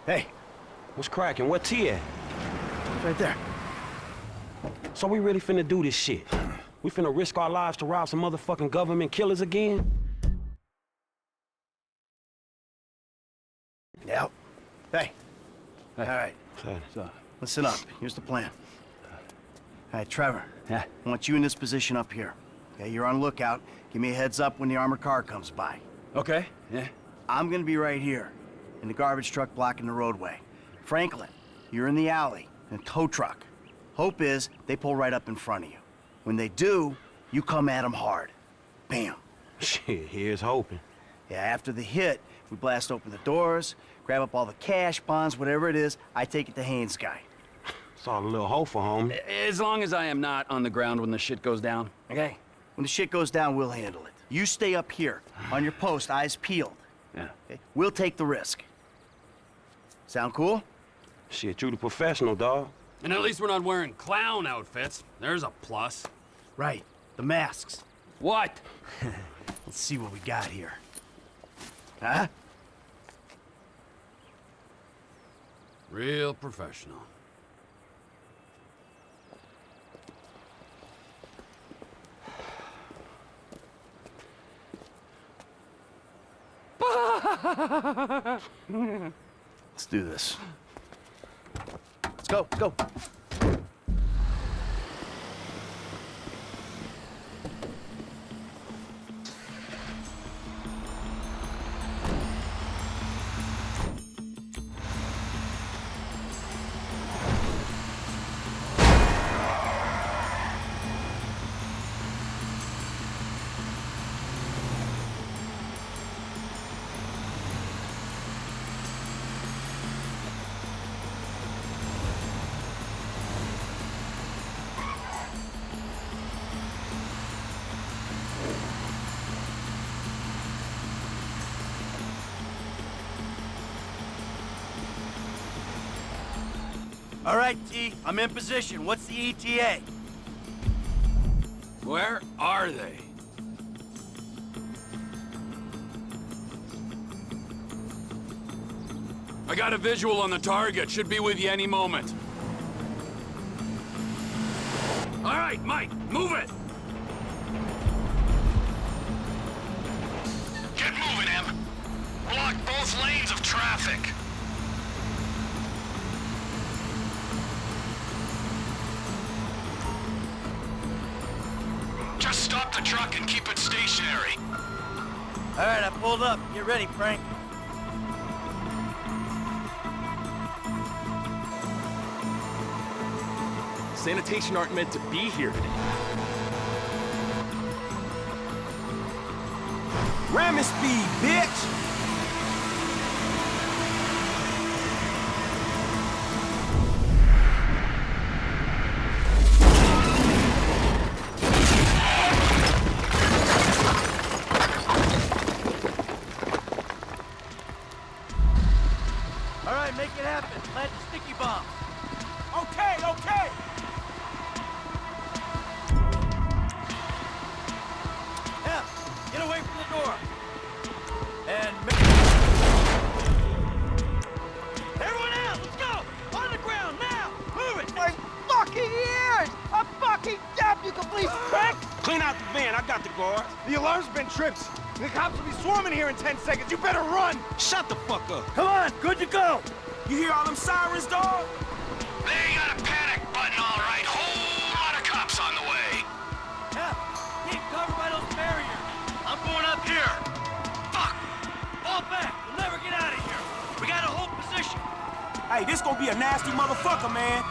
Hey. What's cracking? Where T at? Right there. So we really finna do this shit? We finna risk our lives to rob some motherfucking government killers again? Yep. Hey. All right. Hey. So, listen up. Here's the plan. All right, Trevor. Yeah? I want you in this position up here. Okay, you're on lookout. Give me a heads up when the armored car comes by. Okay, yeah. I'm gonna be right here, in the garbage truck blocking the roadway. Franklin, you're in the alley, in a tow truck. Hope is they pull right up in front of you. When they do, you come at them hard. Bam. Shit, here's hoping. Yeah, after the hit, we blast open the doors, grab up all the cash, bonds, whatever it is, I take it to Haynes' guy. It's all a little hopeful, homie. As long as I am not on the ground when the shit goes down. Okay? When the shit goes down, we'll handle it. You stay up here, on your post, eyes peeled. Yeah. Okay? We'll take the risk. Sound cool? Shit, you the professional, dawg. And at least we're not wearing clown outfits. There's a plus. Right. The masks. What? Let's see what we got here. Huh? Real professional. Let's do this. Let's go, let's go. All right, T, I'm in position. What's the ETA? Where are they? I got a visual on the target. Should be with you any moment. All right, Mike, move it! Get moving, Em. Block both lanes of traffic. Just stop the truck and keep it stationary. All right, I pulled up. Get ready, Frank. Sanitation aren't meant to be here today. Ramming speed, bitch! All right, make it happen. Plant the sticky bomb. Okay, okay! Yeah, get away from the door. And everyone out, let's go! On the ground, now! Move it! My fucking ears! I'm fucking deaf, you complete prick! Clean out the van, I got the guards. The alarm's been tripped. The cops will be swarming here in 10 seconds. You better run! Shut the fuck up. Come on, good to go! You hear all them sirens, dawg? They got a panic button, all right. Whole lot of cops on the way. Yeah, keep covered by those barriers. I'm going up here. Fuck! Fall back, we'll never get out of here. We gotta hold position. Hey, this gonna be a nasty motherfucker, man.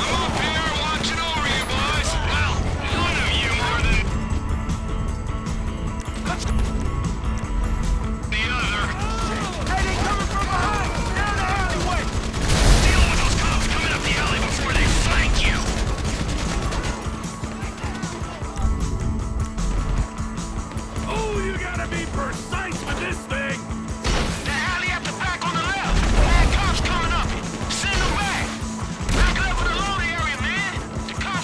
I'm up here watching over you boys. Well, one of you more than the other. Hey, they coming from behind! Down the alleyway! Deal with those cops coming up the alley before they flank you. Oh, you gotta be precise with this thing! The alley at the back on the left. Bad cops coming up. Send them back. Back up for the loading area, man. The car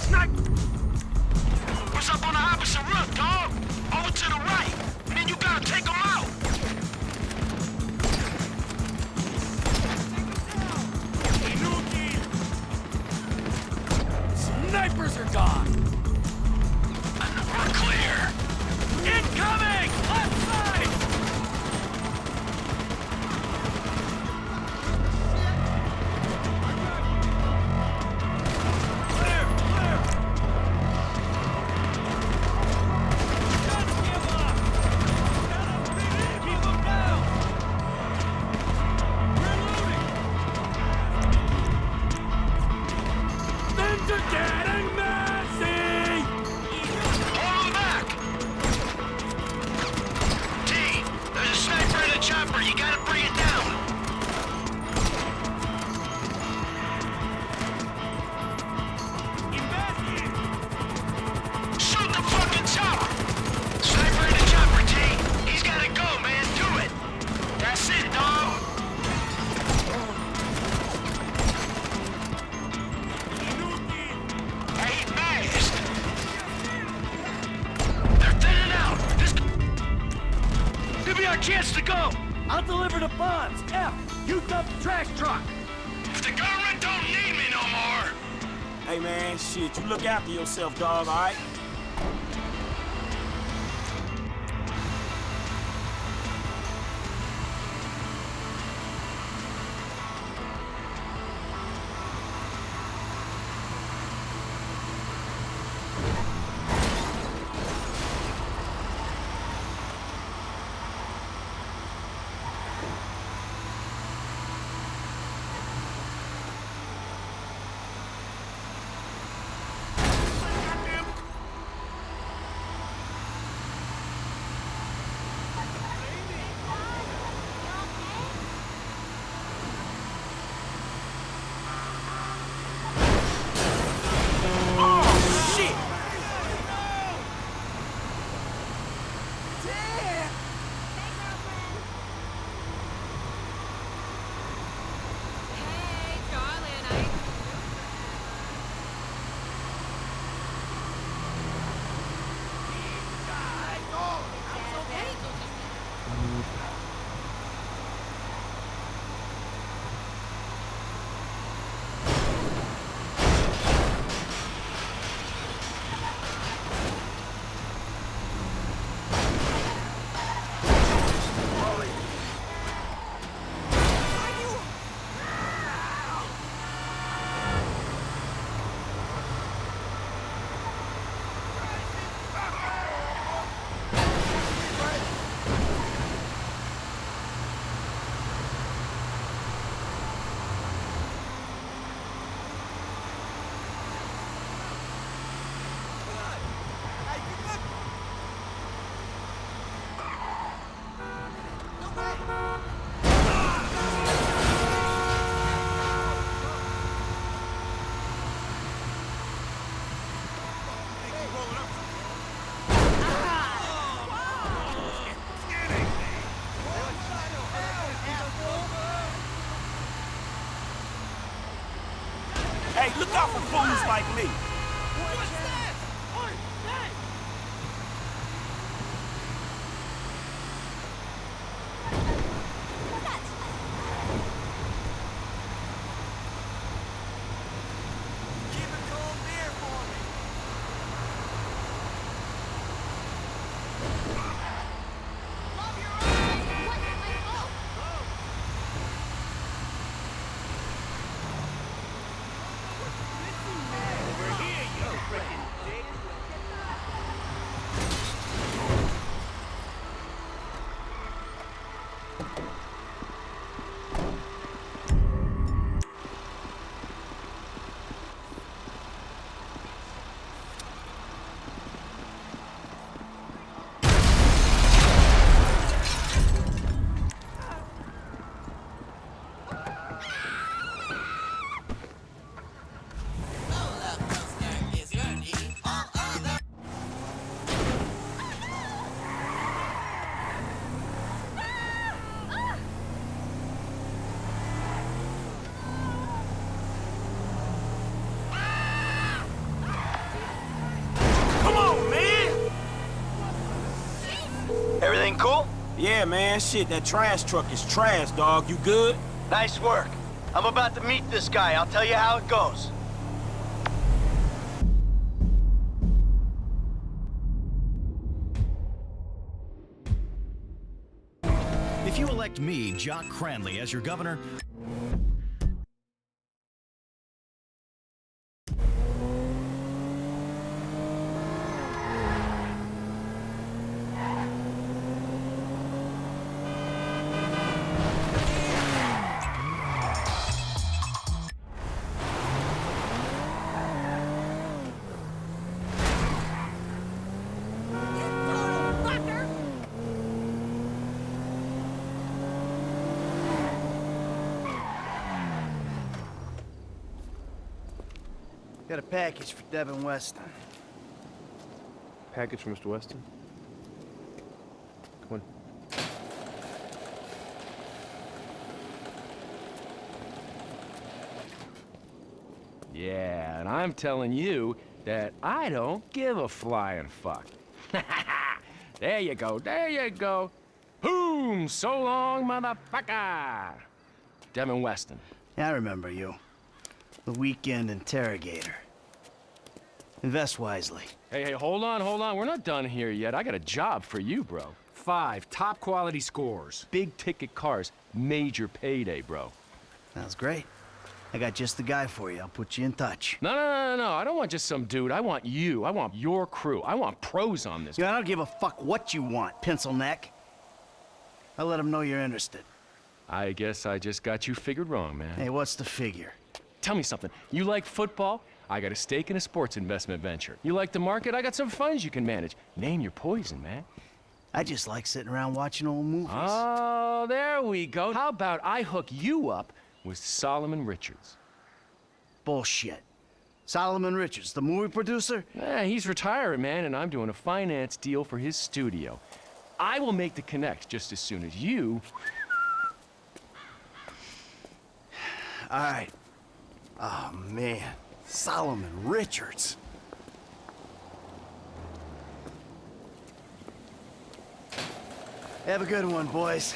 Snipe! What's up on the opposite roof, dog? Over to the right. And then you gotta take them out. Snipers are gone! We're clear. Incoming! Left side! Clear! Clear! Just give up! Keep them down! Reloading! Things are getting messy! Hold them back. T, there's a sniper in the chopper. You gotta bring it down. Shoot the fucking chopper! Sniper in the chopper, T. He's gotta go, man. Do it. That's it, dog. Hey, fast. They're thinning out. This could be our chance to go. I'll deliver the bombs. F, you dump the trash truck. If the government don't need me no more. Hey man, shit, you look after yourself, dog, alright? Hey, darling, I... Hey, look out for fools like me. Over here, you freaking Yeah, man, shit, that trash truck is trash, dog. You good? Nice work. I'm about to meet this guy. I'll tell you how it goes. If you elect me, Jock Cranley, as your governor, Got a package for Devin Weston. Package for Mr. Weston. Come on. Yeah, and I'm telling you that I don't give a flying fuck. There you go, there you go. Boom! So long, motherfucker! Devin Weston. Yeah, I remember you. The weekend interrogator. Invest wisely. Hey, hold on. We're not done here yet. I got a job for you, bro. 5 top quality scores. Big ticket cars. Major payday, bro. Sounds great. I got just the guy for you. I'll put you in touch. No. I don't want just some dude. I want you. I want your crew. I want pros on this. Yeah, I don't give a fuck what you want, pencil neck. I'll let them know you're interested. I guess I just got you figured wrong, man. Hey, what's the figure? Tell me something. You like football? I got a stake in a sports investment venture. You like the market? I got some funds you can manage. Name your poison, man. I just like sitting around watching old movies. Oh, there we go. How about I hook you up with Solomon Richards? Bullshit. Solomon Richards, the movie producer? Yeah, he's retiring, man, and I'm doing a finance deal for his studio. I will make the connect just as soon as you... All right. Oh, man. Solomon Richards. Have a good one, boys.